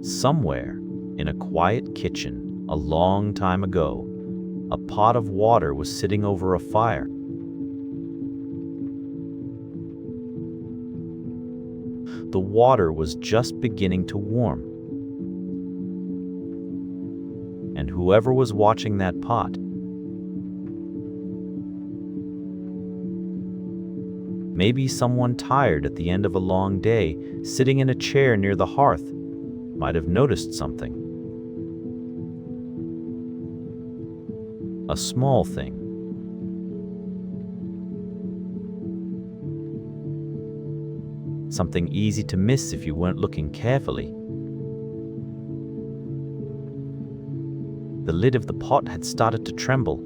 Somewhere in a quiet kitchen a long time ago, a pot of water was sitting over a fire. The water was just beginning to warm, and whoever was watching that pot, maybe someone tired at the end of a long day, sitting in a chair near the hearth, might have noticed something. A small thing. Something easy to miss if you weren't looking carefully. The lid of the pot had started to tremble.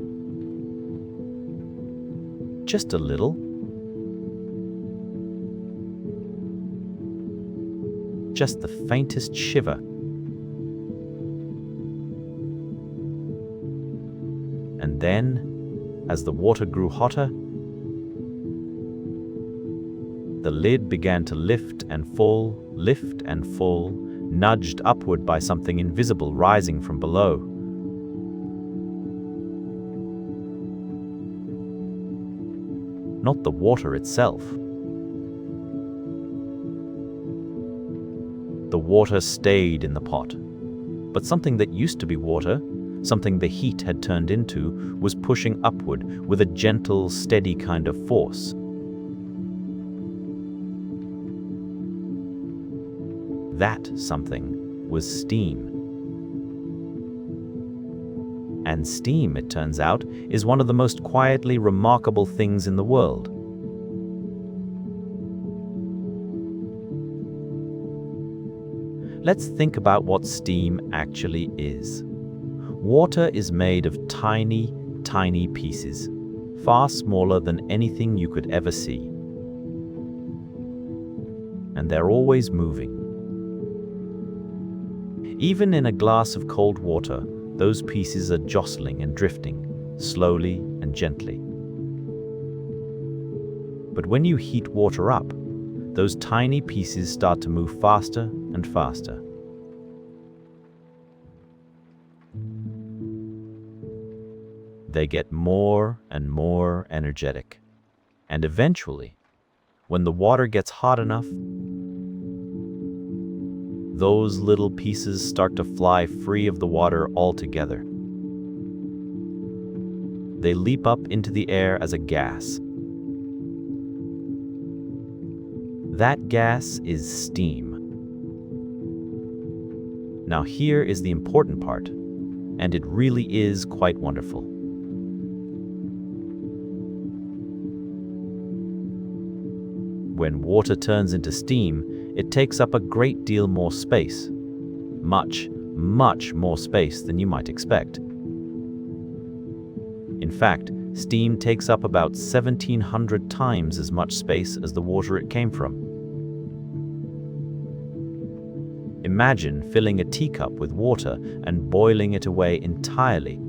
Just a little. Just the faintest shiver. And then, as the water grew hotter, the lid began to lift and fall, nudged upward by something invisible rising from below. Not the water itself. The water stayed in the pot, but something that used to be water, something the heat had turned into, was pushing upward with a gentle, steady kind of force. That something was steam. And steam, it turns out, is one of the most quietly remarkable things in the world. Let's think about what steam actually is. Water is made of tiny, tiny pieces, far smaller than anything you could ever see. And they're always moving. Even in a glass of cold water, those pieces are jostling and drifting, slowly and gently. But when you heat water up, those tiny pieces start to move faster and faster. They get more and more energetic. And eventually, when the water gets hot enough, those little pieces start to fly free of the water altogether. They leap up into the air as a gas. That gas is steam. Now here is the important part, and it really is quite wonderful. When water turns into steam, it takes up a great deal more space. Much, much more space than you might expect. In fact, steam takes up about 1,700 times as much space as the water it came from. Imagine filling a teacup with water and boiling it away entirely.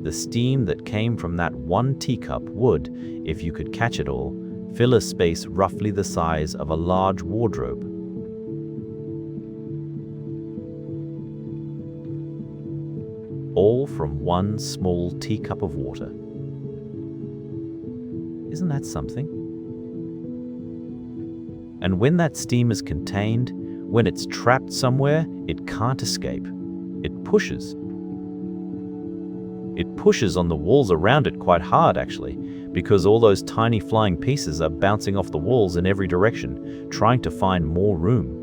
The steam that came from that one teacup would, if you could catch it all, fill a space roughly the size of a large wardrobe. All from one small teacup of water. Isn't that something? And when that steam is contained, when it's trapped somewhere, it can't escape. It pushes. It pushes on the walls around it quite hard, actually, because all those tiny flying pieces are bouncing off the walls in every direction, trying to find more room.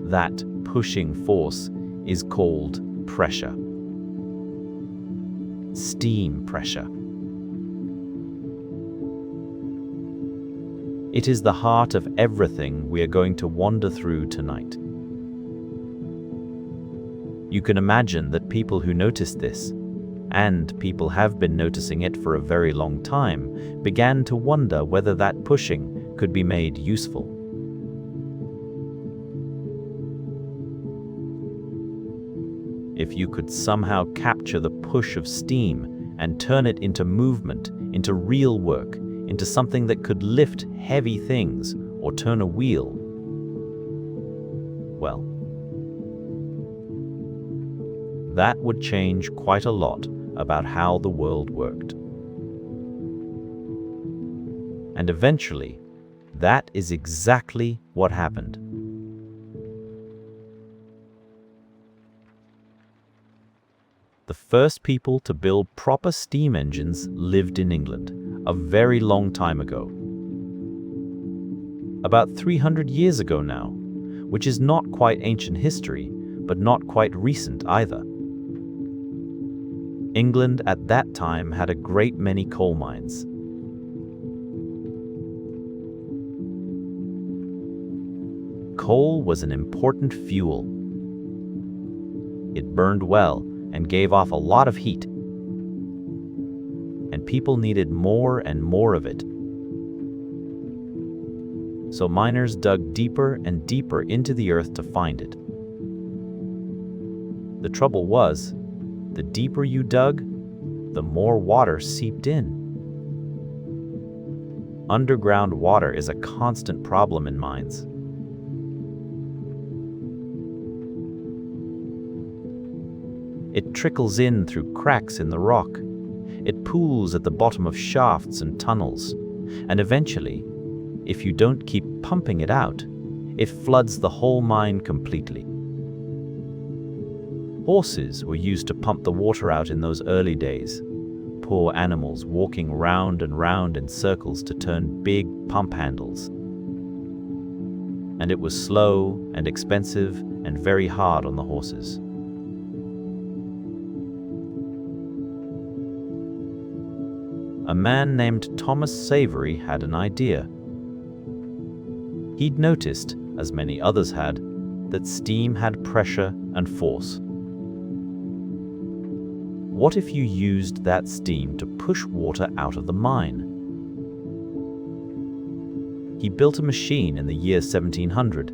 That pushing force is called pressure. Steam pressure. It is the heart of everything we are going to wander through tonight. You can imagine that people who noticed this, and people have been noticing it for a very long time, began to wonder whether that pushing could be made useful. if you could somehow capture the push of steam and turn it into movement, into real work, into something that could lift heavy things or turn a wheel, well, that would change quite a lot about how the world worked. And eventually, that is exactly what happened. The first people to build proper steam engines lived in England a very long time ago. About 300 years ago now, which is not quite ancient history, but not quite recent either. England at that time had a great many coal mines. Coal was an important fuel. It burned well and gave off a lot of heat, and people needed more and more of it. So miners dug deeper and deeper into the earth to find it. The trouble was, the deeper you dug, the more water seeped in. Underground water is a constant problem in mines. It trickles in through cracks in the rock. It pools at the bottom of shafts and tunnels. And eventually, if you don't keep pumping it out, it floods the whole mine completely. Horses were used to pump the water out in those early days. Poor animals walking round and round in circles to turn big pump handles. And it was slow and expensive and very hard on the horses. A man named Thomas Savery had an idea. He'd noticed, as many others had, that steam had pressure and force. What if you used that steam to push water out of the mine? He built a machine in the year 1700,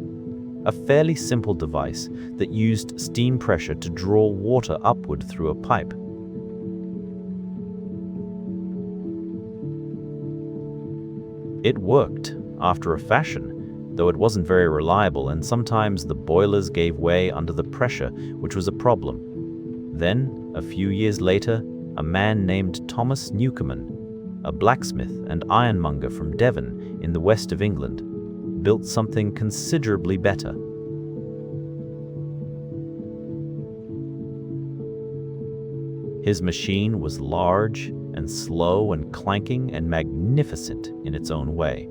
a fairly simple device that used steam pressure to draw water upward through a pipe. It worked, after a fashion, though it wasn't very reliable, and sometimes the boilers gave way under the pressure, which was a problem. Then, a few years later, a man named Thomas Newcomen, a blacksmith and ironmonger from Devon in the west of England, built something considerably better. His machine was large and slow and clanking and magnificent in its own way.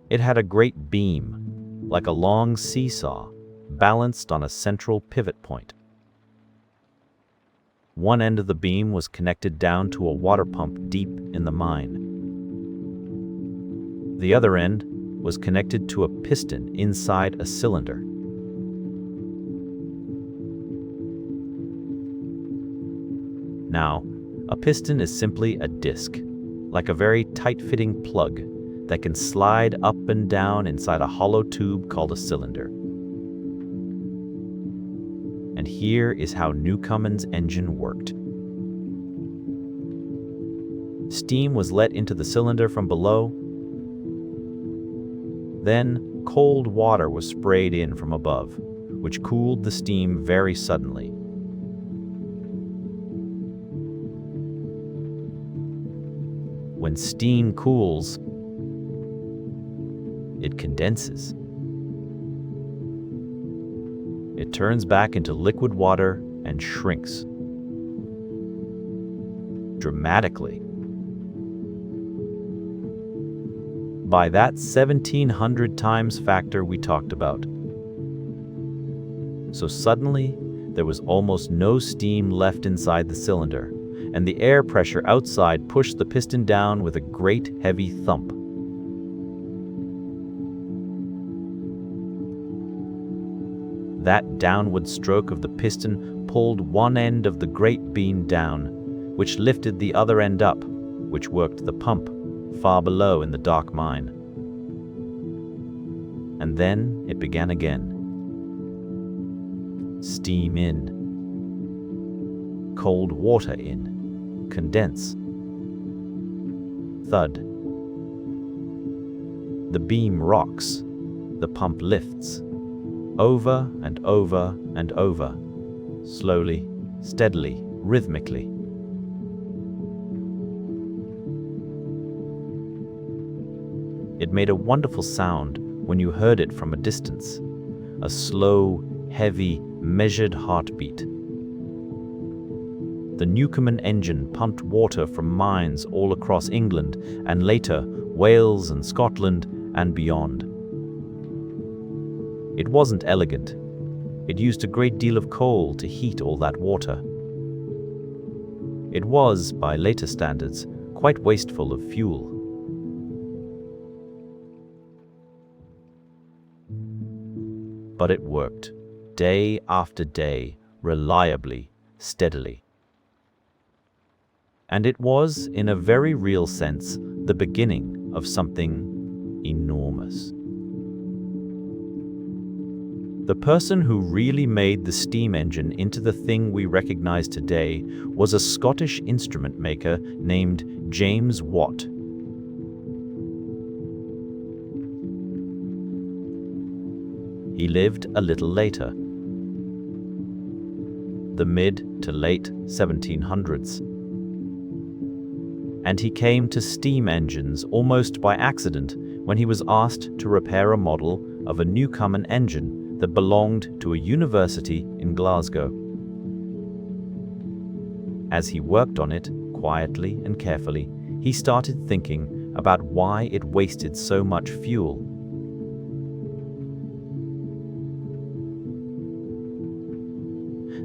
It had a great beam, like a long seesaw, balanced on a central pivot point. One end of the beam was connected down to a water pump deep in the mine. The other end was connected to a piston inside a cylinder. Now, a piston is simply a disc, like a very tight-fitting plug that can slide up and down inside a hollow tube called a cylinder. And here is how Newcomen's engine worked. Steam was let into the cylinder from below. Then, cold water was sprayed in from above, which cooled the steam very suddenly. When steam cools, it condenses. It turns back into liquid water and shrinks dramatically. By that 1700 times factor we talked about. So suddenly, there was almost no steam left inside the cylinder, and the air pressure outside pushed the piston down with a great heavy thump. That downward stroke of the piston pulled one end of the great beam down, which lifted the other end up, which worked the pump far below in the dark mine. And then it began again. steam in, cold water in, condense. Thud. The beam rocks, the pump lifts, over and over and over, slowly, steadily, rhythmically. It made a wonderful sound when you heard it from a distance, a slow, heavy, measured heartbeat. The Newcomen engine pumped water from mines all across England and later Wales and Scotland and beyond. It wasn't elegant. It used a great deal of coal to heat all that water. It was, by later standards, quite wasteful of fuel. But it worked, day after day, reliably, steadily. And it was, in a very real sense, the beginning of something enormous. The person who really made the steam engine into the thing we recognize today was a Scottish instrument maker named James Watt. He lived a little later, the mid to late 1700s. And he came to steam engines almost by accident when he was asked to repair a model of a Newcomen engine that belonged to a university in Glasgow. As he worked on it quietly and carefully, he started thinking about why it wasted so much fuel.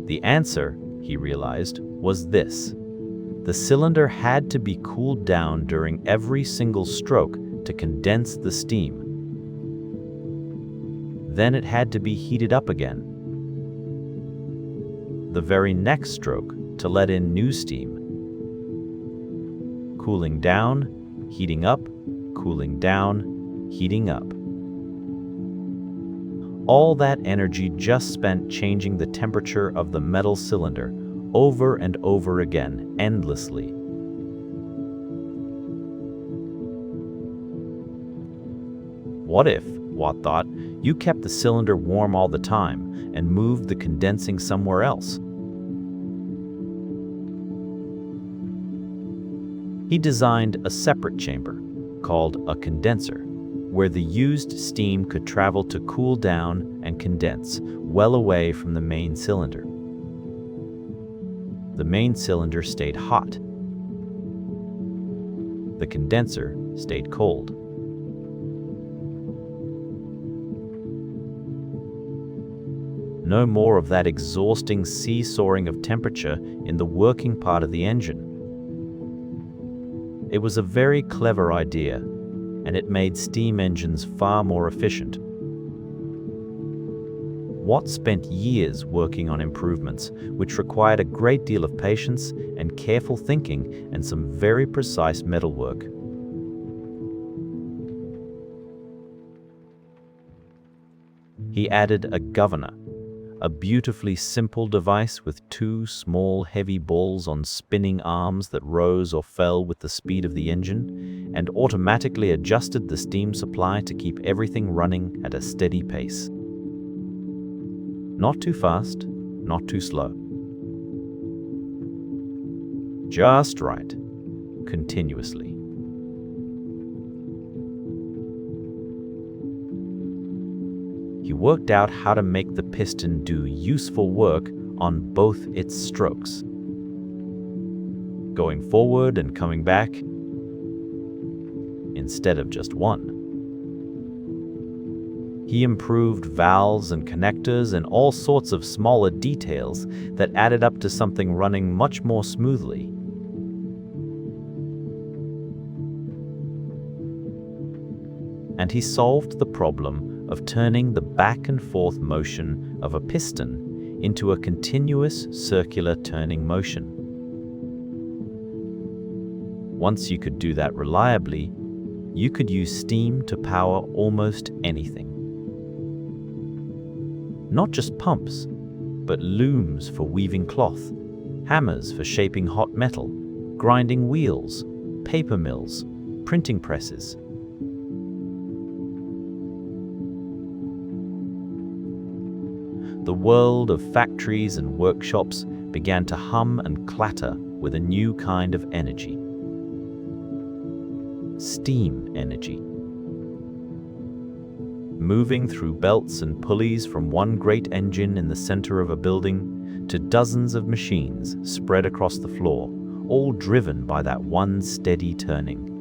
The answer, he realized, was this. The cylinder had to be cooled down during every single stroke to condense the steam. Then it had to be heated up again. The very next stroke to let in new steam. Cooling down, heating up, cooling down, heating up. All that energy just spent changing the temperature of the metal cylinder over and over again, endlessly. What if, Watt thought, you kept the cylinder warm all the time and moved the condensing somewhere else? He designed a separate chamber, called a condenser, where the used steam could travel to cool down and condense, well away from the main cylinder. The main cylinder stayed hot. The condenser stayed cold. No more of that exhausting seesawing of temperature in the working part of the engine. It was a very clever idea, and it made steam engines far more efficient. Watt spent years working on improvements, which required a great deal of patience and careful thinking and some very precise metalwork. He added a governor, a beautifully simple device with two small heavy balls on spinning arms that rose or fell with the speed of the engine and automatically adjusted the steam supply to keep everything running at a steady pace. Not too fast, not too slow. Just right, continuously. He worked out how to make the piston do useful work on both its strokes, going forward and coming back instead of just one. He improved valves and connectors and all sorts of smaller details that added up to something running much more smoothly. And he solved the problem of turning the back and forth motion of a piston into a continuous circular turning motion. Once you could do that reliably, you could use steam to power almost anything. Not just pumps, but looms for weaving cloth, hammers for shaping hot metal, grinding wheels, paper mills, printing presses. The world of factories and workshops began to hum and clatter with a new kind of energy. Steam energy. Moving through belts and pulleys from one great engine in the center of a building to dozens of machines spread across the floor, all driven by that one steady turning.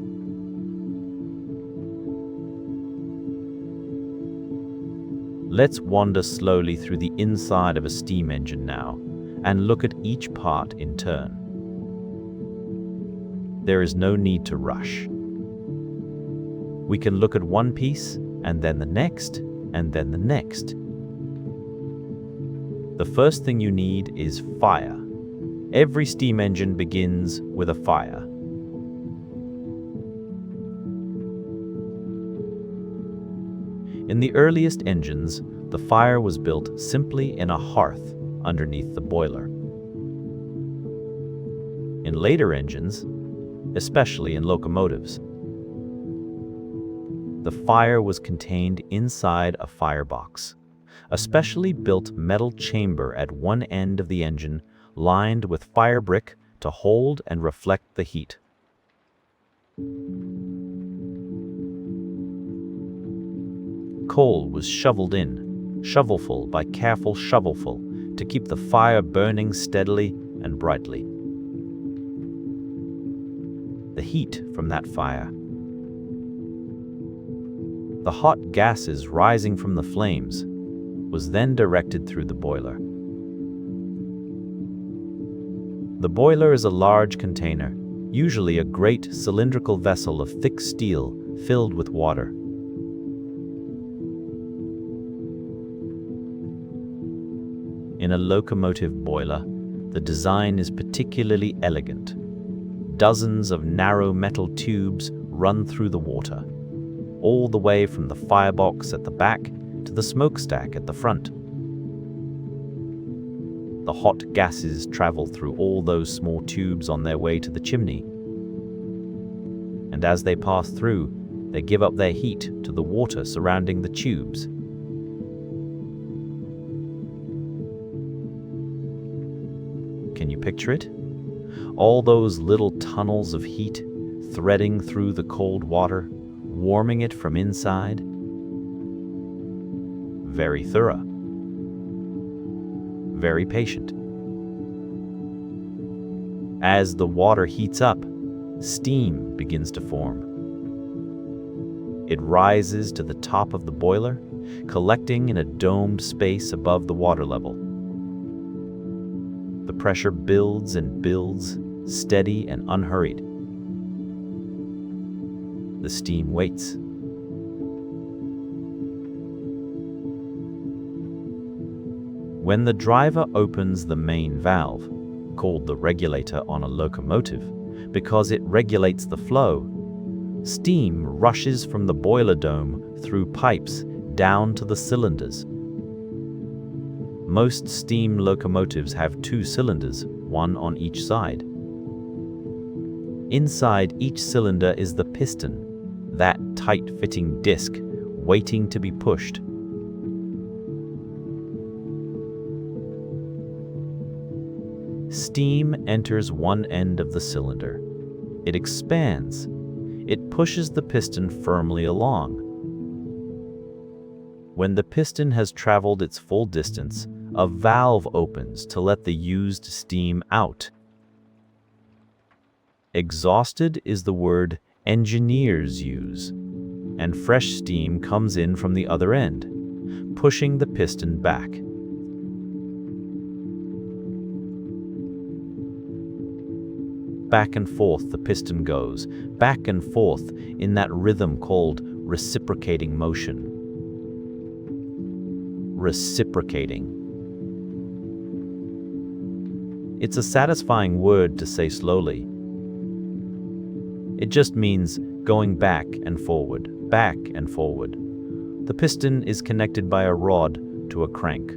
Let's wander slowly through the inside of a steam engine now and look at each part in turn. There is no need to rush. We can look at one piece and then the next and then the next. The first thing you need is fire. Every steam engine begins with a fire. In the earliest engines, the fire was built simply in a hearth underneath the boiler. In later engines, especially in locomotives, the fire was contained inside a firebox, a specially built metal chamber at one end of the engine lined with fire brick to hold and reflect the heat. Coal was shoveled in, shovelful by careful shovelful, to keep the fire burning steadily and brightly. The heat from that fire, the hot gases rising from the flames, was then directed through the boiler. The boiler is a large container, usually a great cylindrical vessel of thick steel filled with water. In a locomotive boiler, the design is particularly elegant. Dozens of narrow metal tubes run through the water, all the way from the firebox at the back to the smokestack at the front. The hot gases travel through all those small tubes on their way to the chimney. And as they pass through, they give up their heat to the water surrounding the tubes. Can you picture it? All those little tunnels of heat threading through the cold water, warming it from inside. Very thorough. Very patient. As the water heats up, steam begins to form. It rises to the top of the boiler, collecting in a domed space above the water level. The pressure builds and builds, steady and unhurried. The steam waits. When the driver opens the main valve, called the regulator on a locomotive, because it regulates the flow, steam rushes from the boiler dome through pipes down to the cylinders. Most steam locomotives have 2 cylinders, one on each side. Inside each cylinder is the piston, that tight-fitting disc waiting to be pushed. Steam enters one end of the cylinder. It expands. It pushes the piston firmly along. When the piston has traveled its full distance, a valve opens to let the used steam out. Exhausted is the word engineers use, and fresh steam comes in from the other end, pushing the piston back. Back and forth the piston goes, back and forth in that rhythm called reciprocating motion. Reciprocating. It's a satisfying word to say slowly. It just means going back and forward, back and forward. The piston is connected by a rod to a crank.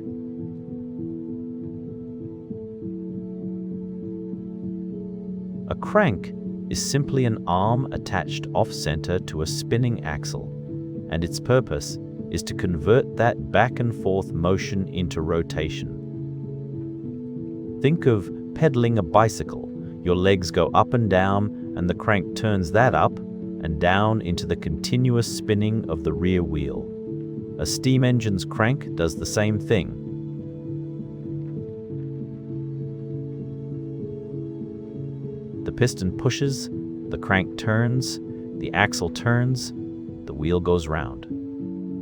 A crank is simply an arm attached off-center to a spinning axle, and its purpose is to convert that back and forth motion into rotation. Think of pedaling a bicycle. Your legs go up and down, and the crank turns that up and down into the continuous spinning of the rear wheel. A steam engine's crank does the same thing. The piston pushes, the crank turns, the axle turns, the wheel goes round.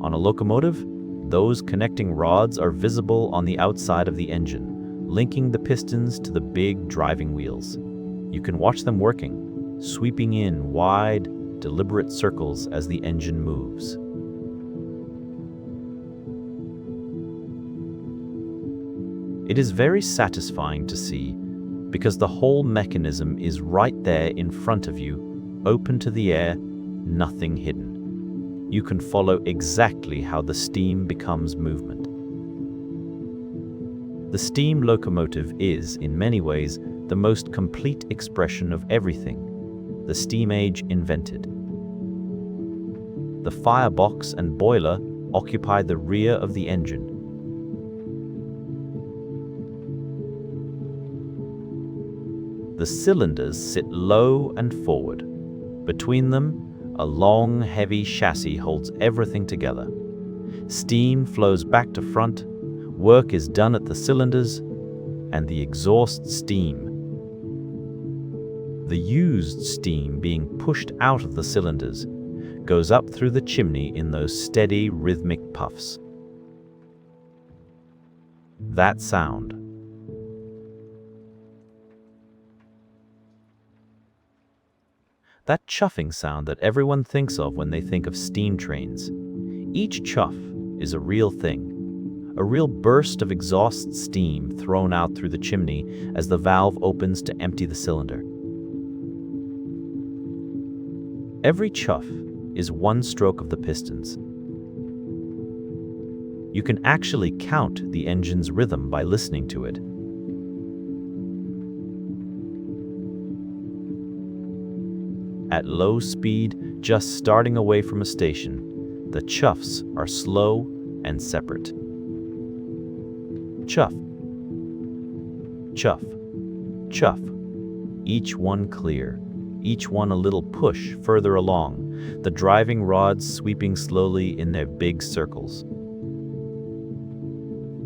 On a locomotive, those connecting rods are visible on the outside of the engine, linking the pistons to the big driving wheels. You can watch them working, sweeping in wide, deliberate circles as the engine moves. It is very satisfying to see, because the whole mechanism is right there in front of you, open to the air, nothing hidden. You can follow exactly how the steam becomes movement. The steam locomotive is, in many ways, the most complete expression of everything the steam age invented. The firebox and boiler occupy the rear of the engine. The cylinders sit low and forward. Between them, a long, heavy chassis holds everything together. Steam flows back to front, work is done at the cylinders, and the exhaust steam. The used steam being pushed out of the cylinders goes up through the chimney in those steady, rhythmic puffs. That sound. That chuffing sound that everyone thinks of when they think of steam trains. Each chuff is a real thing, a real burst of exhaust steam thrown out through the chimney as the valve opens to empty the cylinder. Every chuff is one stroke of the pistons. You can actually count the engine's rhythm by listening to it. At low speed, just starting away from a station, the chuffs are slow and separate. Chuff, chuff, chuff, each one clear, each one a little push further along, the driving rods sweeping slowly in their big circles.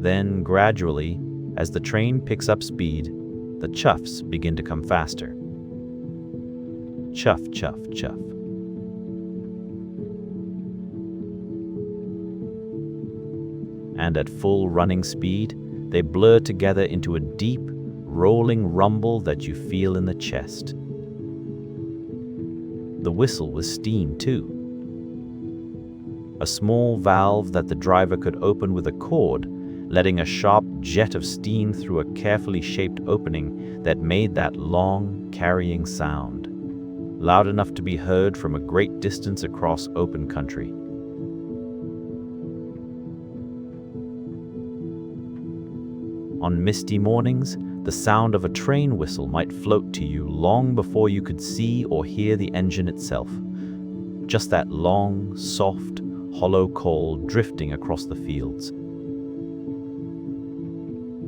Then, gradually, as the train picks up speed, the chuffs begin to come faster. Chuff, chuff, chuff. And at full running speed, they blur together into a deep, rolling rumble that you feel in the chest. The whistle was steam, too. A small valve that the driver could open with a cord, letting a sharp jet of steam through a carefully shaped opening that made that long, carrying sound, loud enough to be heard from a great distance across open country. On misty mornings, the sound of a train whistle might float to you long before you could see or hear the engine itself. Just that long, soft, hollow call drifting across the fields.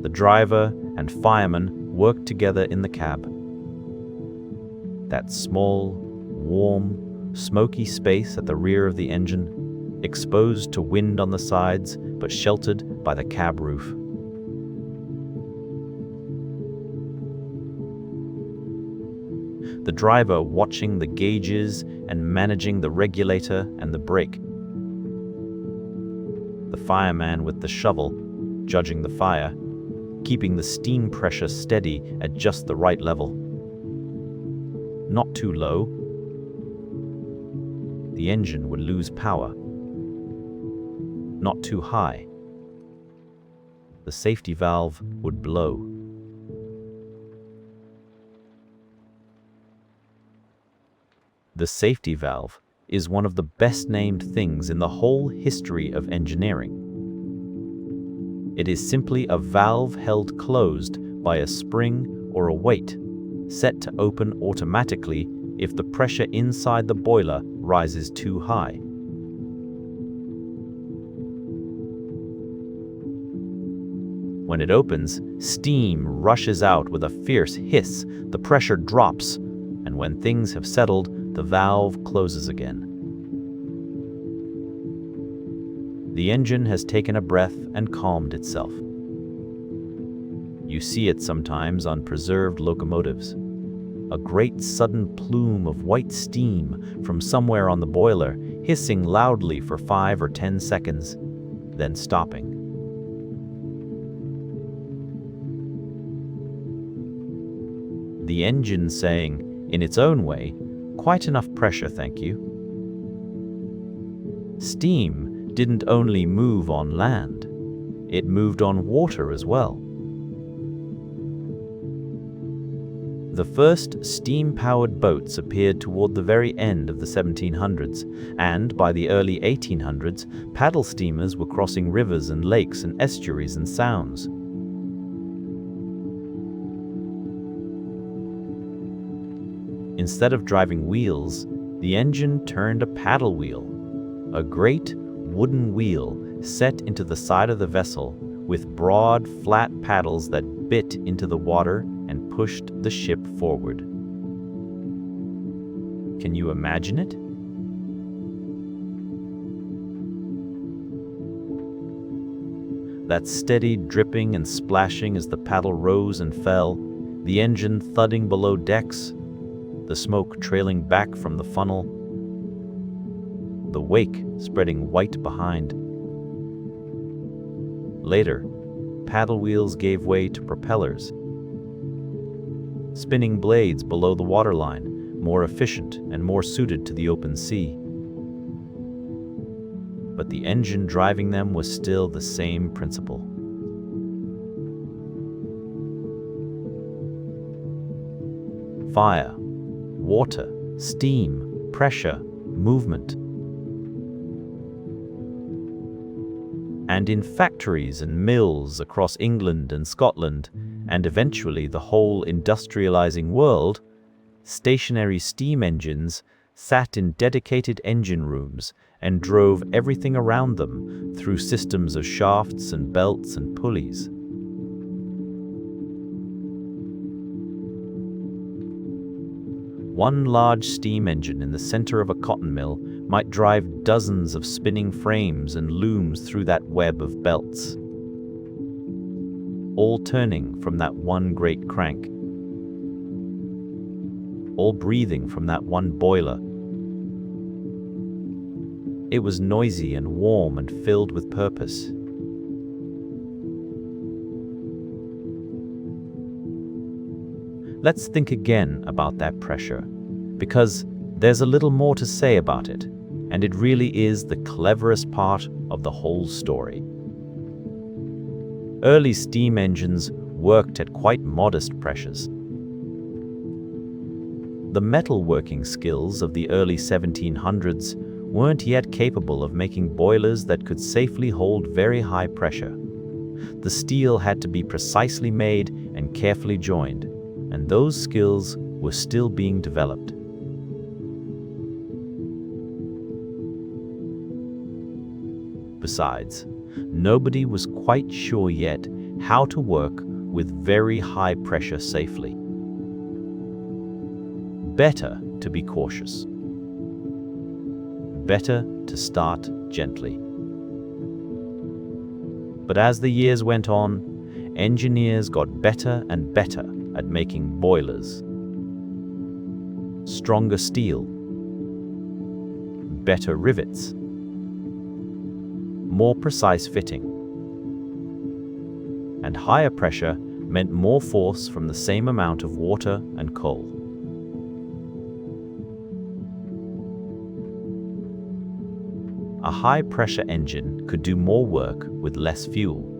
The driver and fireman worked together in the cab. That small, warm, smoky space at the rear of the engine, exposed to wind on the sides but sheltered by the cab roof. The driver watching the gauges and managing the regulator and the brake. The fireman with the shovel, judging the fire, keeping the steam pressure steady at just the right level. Not too low. The engine would lose power. Not too high. The safety valve would blow. The safety valve is one of the best named things in the whole history of engineering. It is simply a valve held closed by a spring or a weight, set to open automatically if the pressure inside the boiler rises too high. When it opens, steam rushes out with a fierce hiss, the pressure drops, and when things have settled, the valve closes again. The engine has taken a breath and calmed itself. You see it sometimes on preserved locomotives. A great sudden plume of white steam from somewhere on the boiler, hissing loudly for 5 or 10 seconds, then stopping. The engine saying, in its own way, "Quite enough pressure, thank you." Steam didn't only move on land, it moved on water as well. The first steam-powered boats appeared toward the very end of the 1700s, and by the early 1800s, paddle steamers were crossing rivers and lakes and estuaries and sounds. Instead of driving wheels, the engine turned a paddle wheel, a great wooden wheel set into the side of the vessel with broad, flat paddles that bit into the water and pushed the ship forward. Can you imagine it? That steady dripping and splashing as the paddle rose and fell, the engine thudding below decks, the smoke trailing back from the funnel, the wake spreading white behind. Later, paddle wheels gave way to propellers, spinning blades below the waterline, more efficient and more suited to the open sea. But the engine driving them was still the same principle. Fire, water, steam, pressure, movement. And in factories and mills across England and Scotland, and eventually the whole industrializing world, stationary steam engines sat in dedicated engine rooms and drove everything around them through systems of shafts and belts and pulleys. One large steam engine in the center of a cotton mill might drive dozens of spinning frames and looms through that web of belts, all turning from that one great crank, all breathing from that one boiler. It was noisy and warm and filled with purpose. Let's think again about that pressure, because there's a little more to say about it, and it really is the cleverest part of the whole story. Early steam engines worked at quite modest pressures. The metalworking skills of the early 1700s weren't yet capable of making boilers that could safely hold very high pressure. The steel had to be precisely made and carefully joined, and those skills were still being developed. Besides, nobody was quite sure yet how to work with very high pressure safely. Better to be cautious. Better to start gently. But as the years went on, engineers got better and better at making boilers. Stronger steel, better rivets, more precise fitting, and higher pressure meant more force from the same amount of water and coal. A high-pressure engine could do more work with less fuel.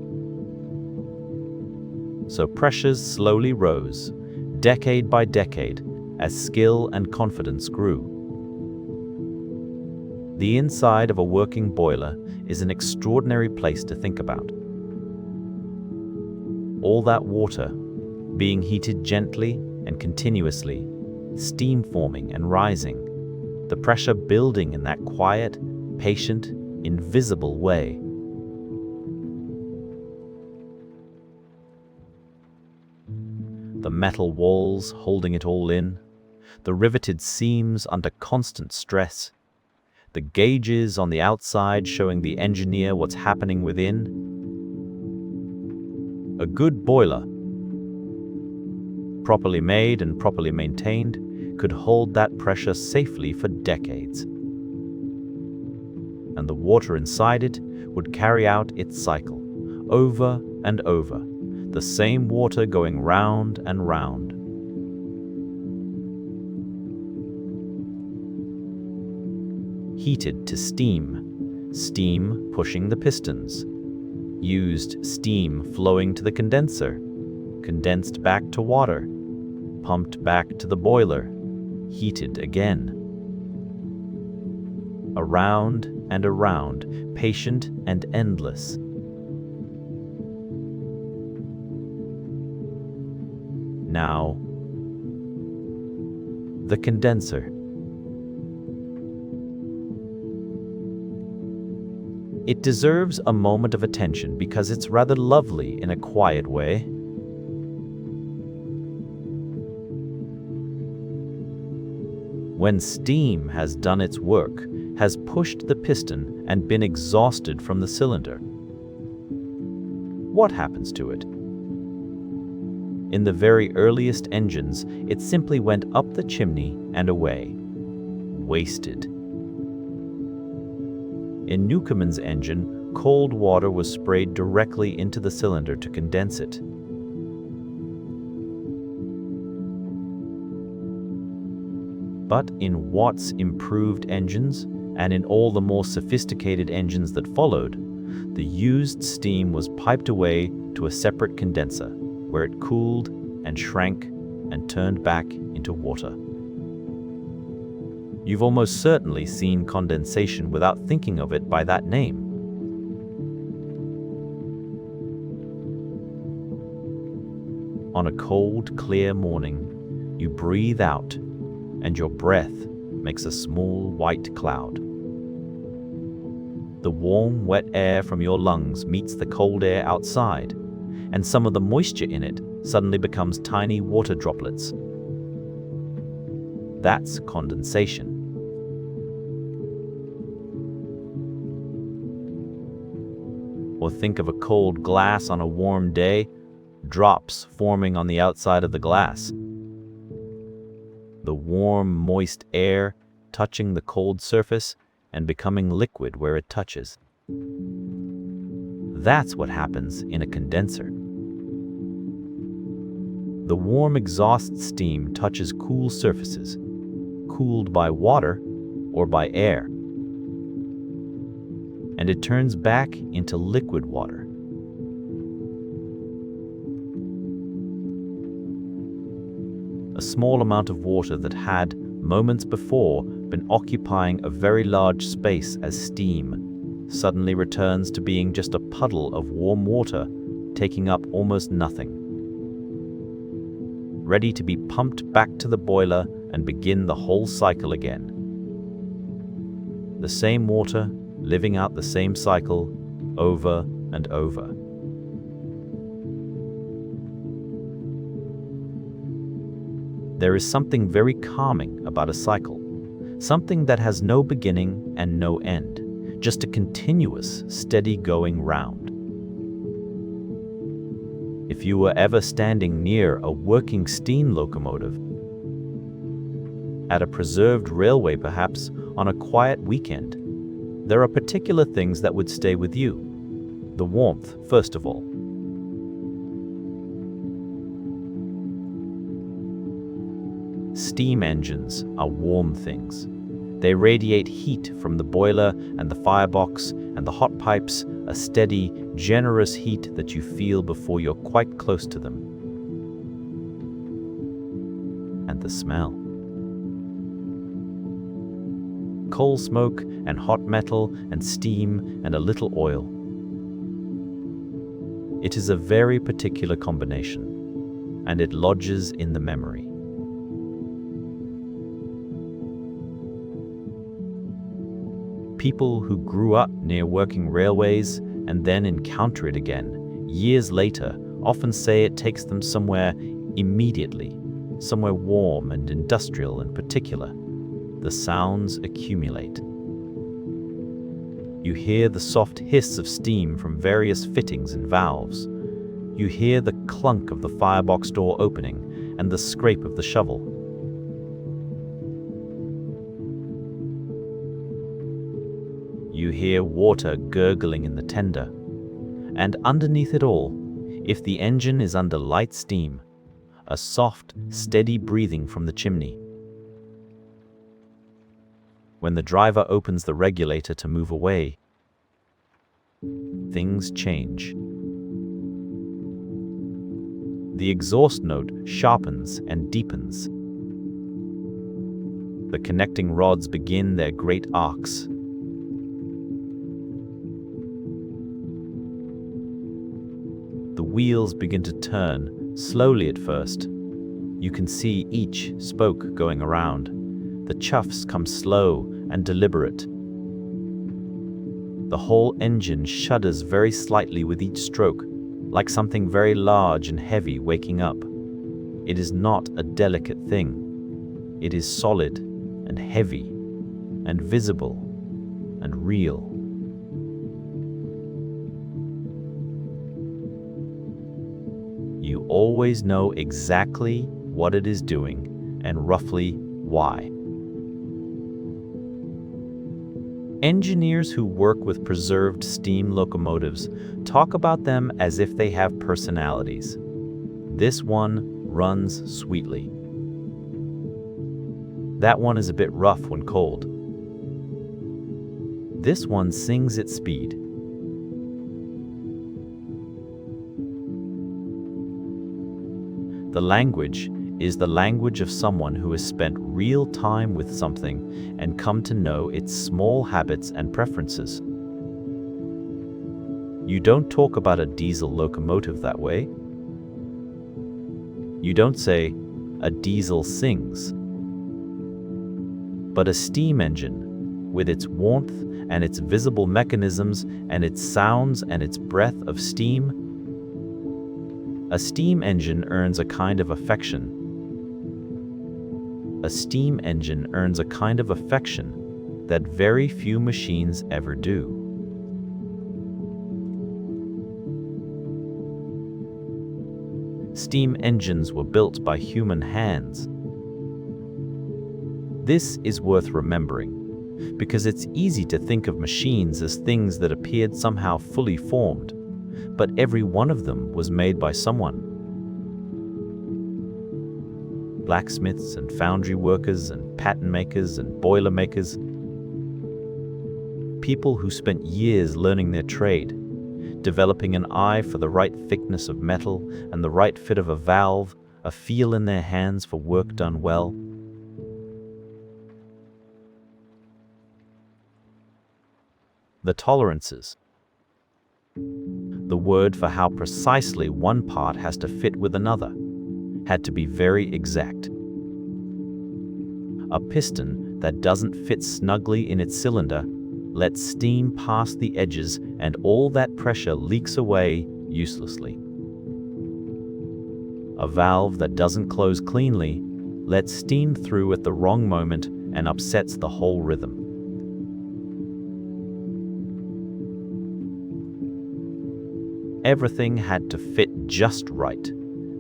So pressures slowly rose, decade by decade, as skill and confidence grew. The inside of a working boiler is an extraordinary place to think about. All that water, being heated gently and continuously, steam forming and rising, the pressure building in that quiet, patient, invisible way. The metal walls holding it all in, the riveted seams under constant stress, the gauges on the outside showing the engineer what's happening within. A good boiler, properly made and properly maintained, could hold that pressure safely for decades. And the water inside it would carry out its cycle, over and over, the same water going round and round. Heated to steam, steam pushing the pistons. Used steam flowing to the condenser, condensed back to water, pumped back to the boiler, heated again. Around and around, patient and endless. Now, the condenser. It deserves a moment of attention because it's rather lovely in a quiet way. When steam has done its work, has pushed the piston and been exhausted from the cylinder, what happens to it? In the very earliest engines, it simply went up the chimney and away, wasted. In Newcomen's engine, cold water was sprayed directly into the cylinder to condense it. But in Watt's improved engines, and in all the more sophisticated engines that followed, the used steam was piped away to a separate condenser, where it cooled and shrank and turned back into water. You've almost certainly seen condensation without thinking of it by that name. On a cold, clear morning, you breathe out, and your breath makes a small white cloud. The warm, wet air from your lungs meets the cold air outside, and some of the moisture in it suddenly becomes tiny water droplets. That's condensation. Or think of a cold glass on a warm day, drops forming on the outside of the glass. The warm, moist air touching the cold surface and becoming liquid where it touches. That's what happens in a condenser. The warm exhaust steam touches cool surfaces, cooled by water or by air, and it turns back into liquid water. A small amount of water that had, moments before, been occupying a very large space as steam, suddenly returns to being just a puddle of warm water, taking up almost nothing, ready to be pumped back to the boiler and begin the whole cycle again. The same water, living out the same cycle, over and over. There is something very calming about a cycle, something that has no beginning and no end, just a continuous, steady going round. If you were ever standing near a working steam locomotive, at a preserved railway perhaps, on a quiet weekend, there are particular things that would stay with you. The warmth, first of all. Steam engines are warm things. They radiate heat from the boiler and the firebox and the hot pipes, a steady, generous heat that you feel before you're quite close to them. And the smell. Coal smoke and hot metal and steam and a little oil. It is a very particular combination, and it lodges in the memory. People who grew up near working railways and then encounter it again, years later, often say it takes them somewhere immediately, somewhere warm and industrial in particular. The sounds accumulate. You hear the soft hiss of steam from various fittings and valves. You hear the clunk of the firebox door opening and the scrape of the shovel. You hear water gurgling in the tender. And underneath it all, if the engine is under light steam, a soft, steady breathing from the chimney. When the driver opens the regulator to move away, things change. The exhaust note sharpens and deepens. The connecting rods begin their great arcs. The wheels begin to turn, slowly at first. You can see each spoke going around. The chuffs come slow and deliberate. The whole engine shudders very slightly with each stroke, like something very large and heavy waking up. It is not a delicate thing. It is solid and heavy and visible and real. You always know exactly what it is doing and roughly why. Engineers who work with preserved steam locomotives talk about them as if they have personalities. This one runs sweetly. That one is a bit rough when cold. This one sings at speed. The language is the language of someone who has spent real time with something and come to know its small habits and preferences. You don't talk about a diesel locomotive that way. You don't say, "A diesel sings." But a steam engine, with its warmth and its visible mechanisms and its sounds and its breath of steam, a steam engine earns a kind of affection. A steam engine earns a kind of affection that very few machines ever do. Steam engines were built by human hands. This is worth remembering, because it's easy to think of machines as things that appeared somehow fully formed, but every one of them was made by someone. Blacksmiths and foundry workers and pattern makers and boiler makers. People who spent years learning their trade, developing an eye for the right thickness of metal and the right fit of a valve, a feel in their hands for work done well. The tolerances. The word for how precisely one part has to fit with another had to be very exact. A piston that doesn't fit snugly in its cylinder lets steam pass the edges and all that pressure leaks away uselessly. A valve that doesn't close cleanly lets steam through at the wrong moment and upsets the whole rhythm. Everything had to fit just right,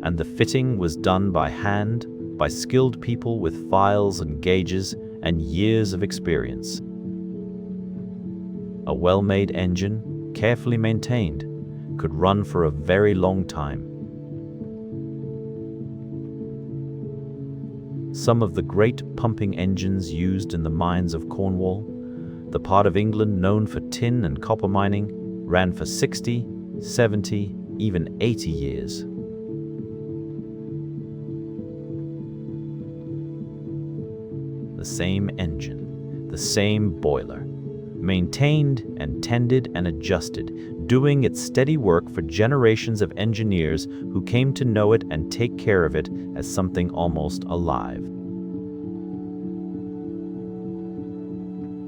and the fitting was done by hand, by skilled people with files and gauges and years of experience. A well-made engine, carefully maintained, could run for a very long time. Some of the great pumping engines used in the mines of Cornwall, the part of England known for tin and copper mining, ran for 60, 70, even 80 years. The same engine, the same boiler, maintained and tended and adjusted, doing its steady work for generations of engineers who came to know it and take care of it as something almost alive.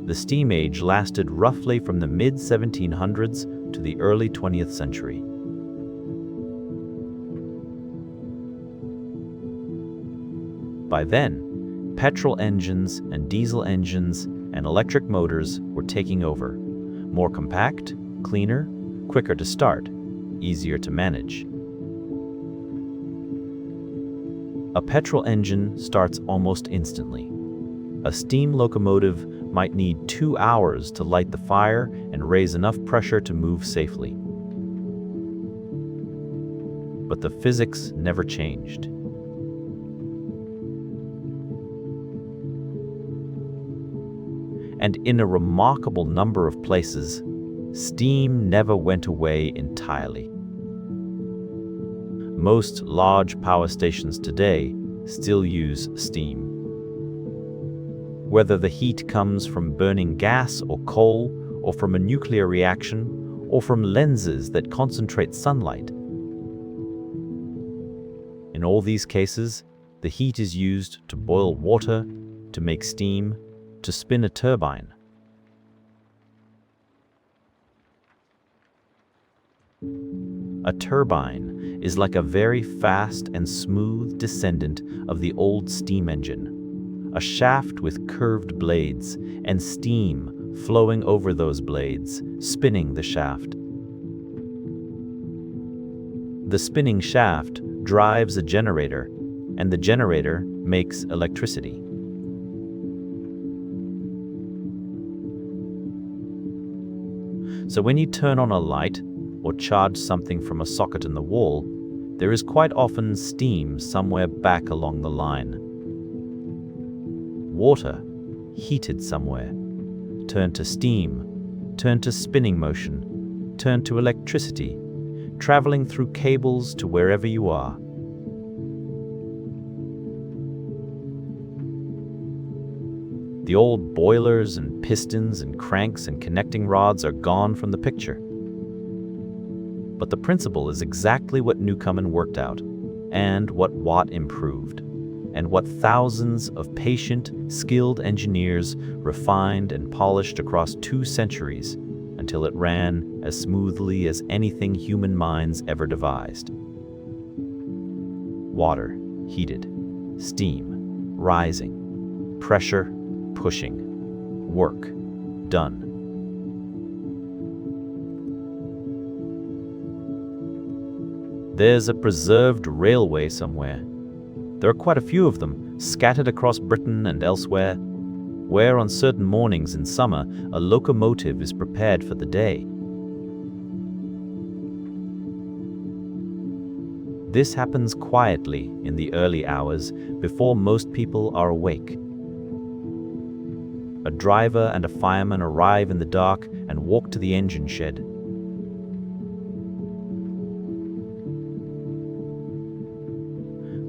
The steam age lasted roughly from the mid-1700s to the early 20th century. By then, petrol engines and diesel engines and electric motors were taking over. More compact, cleaner, quicker to start, easier to manage. A petrol engine starts almost instantly. A steam locomotive might need 2 hours to light the fire and raise enough pressure to move safely. But the physics never changed. And in a remarkable number of places, steam never went away entirely. Most large power stations today still use steam. Whether the heat comes from burning gas or coal, or from a nuclear reaction, or from lenses that concentrate sunlight. In all these cases, the heat is used to boil water, to make steam, to spin a turbine. A turbine is like a very fast and smooth descendant of the old steam engine, a shaft with curved blades and steam flowing over those blades, spinning the shaft. The spinning shaft drives a generator, and the generator makes electricity. So when you turn on a light or charge something from a socket in the wall, there is quite often steam somewhere back along the line. Water, heated somewhere, turned to steam, turned to spinning motion, turned to electricity, traveling through cables to wherever you are. The old boilers and pistons and cranks and connecting rods are gone from the picture. But the principle is exactly what Newcomen worked out, and what Watt improved, and what thousands of patient, skilled engineers refined and polished across 2 centuries until it ran as smoothly as anything human minds ever devised. Water, heated, steam, rising, pressure, pushing, work, done. There's a preserved railway somewhere. There are quite a few of them, scattered across Britain and elsewhere, where on certain mornings in summer, a locomotive is prepared for the day. This happens quietly in the early hours before most people are awake. A driver and a fireman arrive in the dark and walk to the engine shed.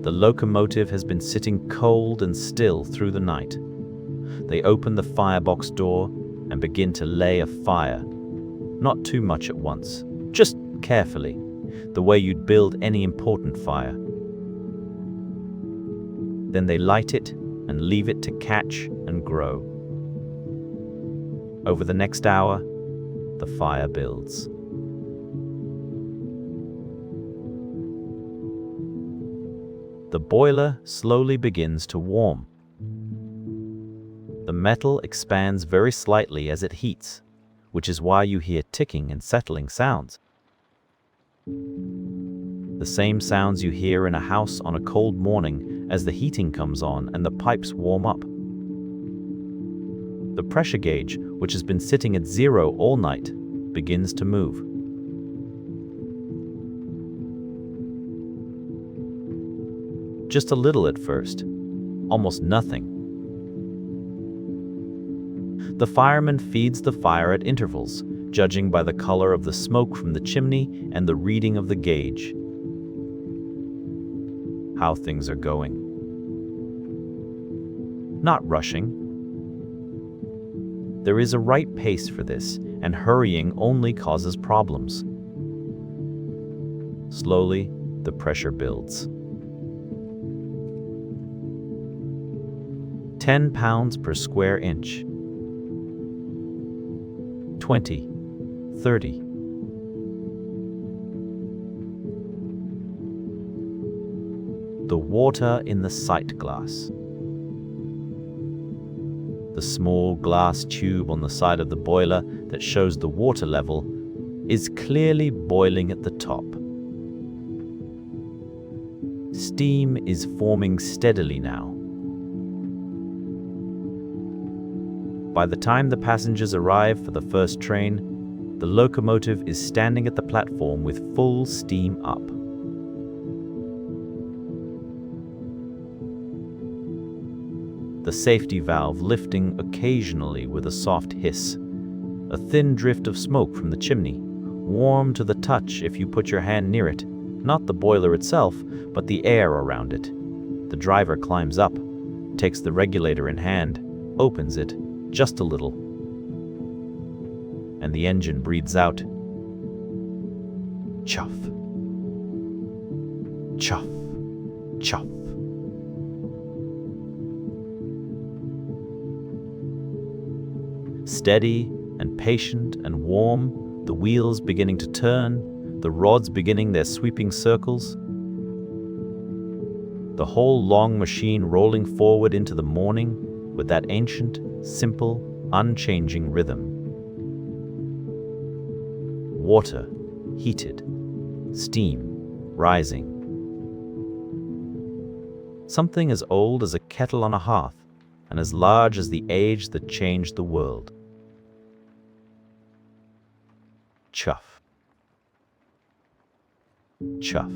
The locomotive has been sitting cold and still through the night. They open the firebox door and begin to lay a fire. Not too much at once, just carefully, the way you'd build any important fire. Then they light it and leave it to catch and grow. Over the next hour, the fire builds. The boiler slowly begins to warm. The metal expands very slightly as it heats, which is why you hear ticking and settling sounds. The same sounds you hear in a house on a cold morning as the heating comes on and the pipes warm up. The pressure gauge, which has been sitting at 0 all night, begins to move. Just a little at first, almost nothing. The fireman feeds the fire at intervals, judging by the color of the smoke from the chimney and the reading of the gauge. How things are going. Not rushing. There is a right pace for this, and hurrying only causes problems. Slowly, the pressure builds. 10 pounds per square inch. 20, 30. The water in the sight glass. The small glass tube on the side of the boiler that shows the water level is clearly boiling at the top. Steam is forming steadily now. By the time the passengers arrive for the first train, the locomotive is standing at the platform with full steam up. The safety valve lifting occasionally with a soft hiss. A thin drift of smoke from the chimney, warm to the touch if you put your hand near it, not the boiler itself, but the air around it. The driver climbs up, takes the regulator in hand, opens it just a little, and the engine breathes out. Chuff, chuff, chuff. Steady and patient and warm, the wheels beginning to turn, the rods beginning their sweeping circles. The whole long machine rolling forward into the morning with that ancient, simple, unchanging rhythm. Water heated, steam rising. Something as old as a kettle on a hearth and as large as the age that changed the world. Chuff. Chuff.